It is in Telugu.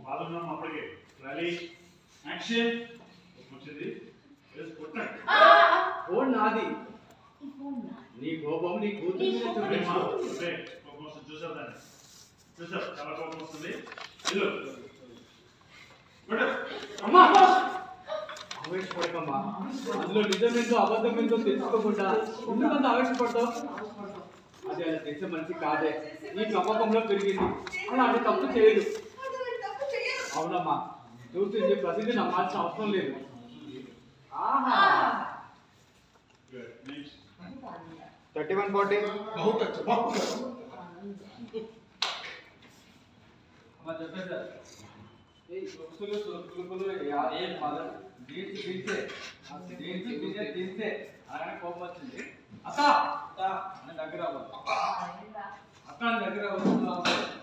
బాగున్నాం అప్పటికే ర్యాలీ యాక్షన్ వచ్చింది ఫోన్ నాది నీ కోపం నీ కూతురు కోపం చూసావు దాన్ని చూసావు చాలా కోపం వస్తుంది అమ్మా ఆవేశపడకమ్మా అందులో నిజమేందో అబద్ధమేందో తెలుసుకోకుండా ఎందుకంత ఆవేశపడతావు అది అలా చేసే మనిషి కాదే నీ నమ్మకంలో పెరిగింది అలాంటి తప్పు చేయదు అవునమ్మా చూసింది ప్రతిదీ నమ్మాల్సిన అవసరం లేదు ఆహా 3140 అమ్మా చెప్పే సార్ ఏ సులుకులు ఏ మదర్ దీనికి తింటే దీనికి తినే తింటే అలానే కోపం వచ్చింది అత్త అత్త అని దగ్గర అవ్వాలి అత్త అని దగ్గర అవ్వాలి